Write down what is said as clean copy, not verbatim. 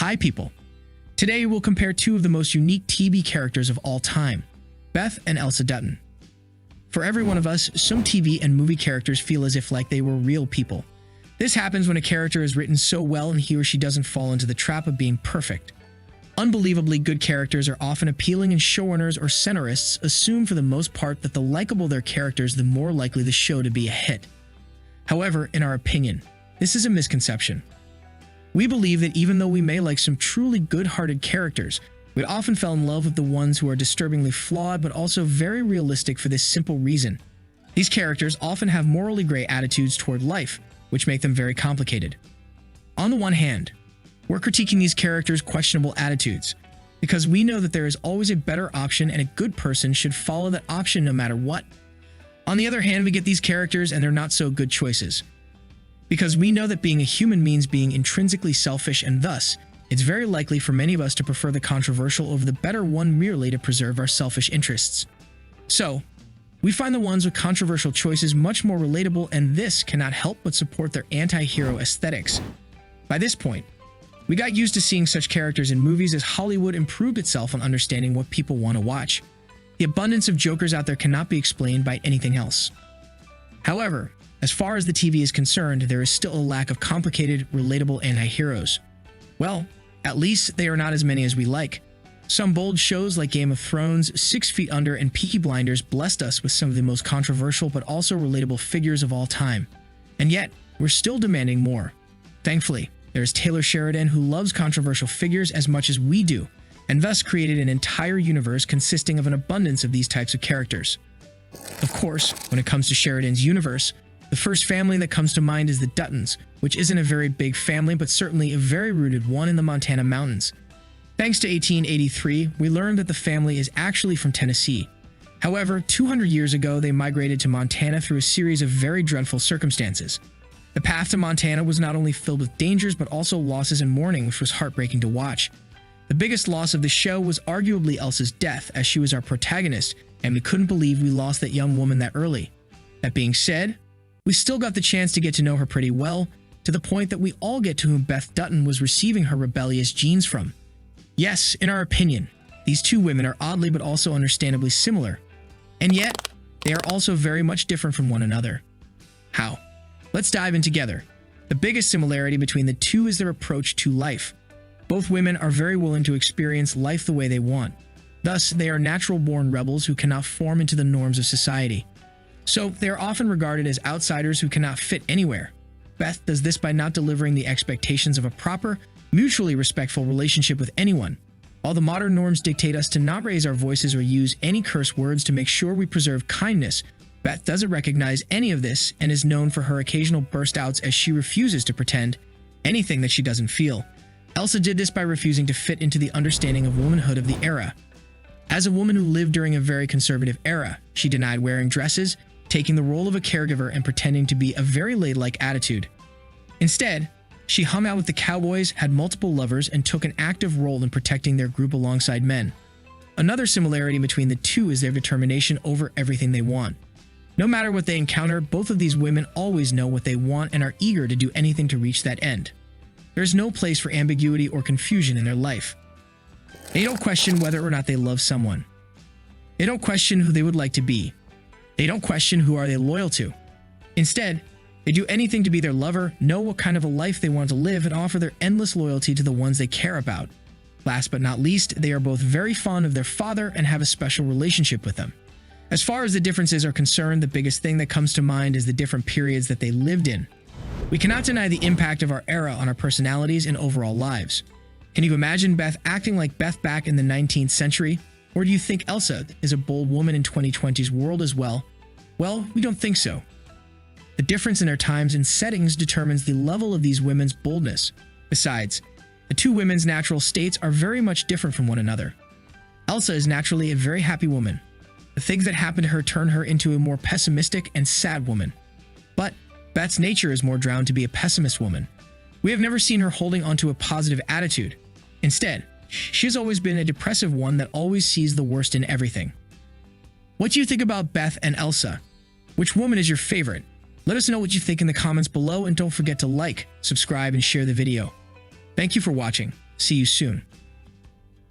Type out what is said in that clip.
Hi people! Today we'll compare two of the most unique TV characters of all time, Beth and Elsa Dutton. For every one of us, some TV and movie characters feel as if like they were real people. This happens when a character is written so well and he or she doesn't fall into the trap of being perfect. Unbelievably good characters are often appealing, and showrunners or scenarists assume for the most part that the likable their characters, the more likely the show to be a hit. However, in our opinion, this is a misconception. We believe that even though we may like some truly good-hearted characters, we often fell in love with the ones who are disturbingly flawed but also very realistic for this simple reason. These characters often have morally gray attitudes toward life, which make them very complicated. On the one hand, we're critiquing these characters' questionable attitudes, because we know that there is always a better option and a good person should follow that option no matter what. On the other hand, we get these characters and they're not so good choices, because we know that being a human means being intrinsically selfish, and thus, it's very likely for many of us to prefer the controversial over the better one merely to preserve our selfish interests. So, we find the ones with controversial choices much more relatable, and this cannot help but support their anti-hero aesthetics. By this point, we got used to seeing such characters in movies as Hollywood improved itself on understanding what people want to watch. The abundance of jokers out there cannot be explained by anything else. However, as far as the TV is concerned, there is still a lack of complicated, relatable anti-heroes. Well, at least they are not as many as we like. Some bold shows like Game of Thrones, 6 Feet Under, and Peaky Blinders blessed us with some of the most controversial but also relatable figures of all time. And yet, we're still demanding more. Thankfully, there is Taylor Sheridan, who loves controversial figures as much as we do, and thus created an entire universe consisting of an abundance of these types of characters. Of course, when it comes to Sheridan's universe, the first family that comes to mind is the Duttons, which isn't a very big family but certainly a very rooted one in the Montana mountains. Thanks to 1883, we learned that the family is actually from Tennessee. However, 200 years ago, they migrated to Montana through a series of very dreadful circumstances. The path to Montana was not only filled with dangers but also losses and mourning, which was heartbreaking to watch. The biggest loss of the show was arguably Elsa's death, as she was our protagonist, and we couldn't believe we lost that young woman that early. That being said, we still got the chance to get to know her pretty well, to the point that we all get to whom Beth Dutton was receiving her rebellious genes from. Yes, in our opinion, these two women are oddly but also understandably similar, and yet they are also very much different from one another. How? Let's dive in together. The biggest similarity between the two is their approach to life. Both women are very willing to experience life the way they want. Thus, they are natural-born rebels who cannot form into the norms of society. So, they are often regarded as outsiders who cannot fit anywhere. Beth does this by not delivering the expectations of a proper, mutually respectful relationship with anyone. While the modern norms dictate us to not raise our voices or use any curse words to make sure we preserve kindness, Beth doesn't recognize any of this and is known for her occasional burst-outs as she refuses to pretend anything that she doesn't feel. Elsa did this by refusing to fit into the understanding of womanhood of the era. As a woman who lived during a very conservative era, she denied wearing dresses, taking the role of a caregiver, and pretending to be a very ladylike attitude. Instead, she hung out with the cowboys, had multiple lovers, and took an active role in protecting their group alongside men. Another similarity between the two is their determination over everything they want. No matter what they encounter, both of these women always know what they want and are eager to do anything to reach that end. There's no place for ambiguity or confusion in their life. They don't question whether or not they love someone. They don't question who they would like to be. They don't question who are they loyal to. Instead, they do anything to be their lover, know what kind of a life they want to live, and offer their endless loyalty to the ones they care about. Last but not least, they are both very fond of their father and have a special relationship with them. As far as the differences are concerned, the biggest thing that comes to mind is the different periods that they lived in. We cannot deny the impact of our era on our personalities and overall lives. Can you imagine Beth acting like Beth back in the 19th century? Or do you think Elsa is a bold woman in 2020's world as well? Well, we don't think so. The difference in their times and settings determines the level of these women's boldness. Besides, the two women's natural states are very much different from one another. Elsa is naturally a very happy woman. The things that happen to her turn her into a more pessimistic and sad woman. But Beth's nature is more drawn to be a pessimist woman. We have never seen her holding onto a positive attitude. Instead, she has always been a depressive one that always sees the worst in everything. What do you think about Beth and Elsa? Which woman is your favorite? Let us know what you think in the comments below, and don't forget to like, subscribe, and share the video. Thank you for watching. See you soon.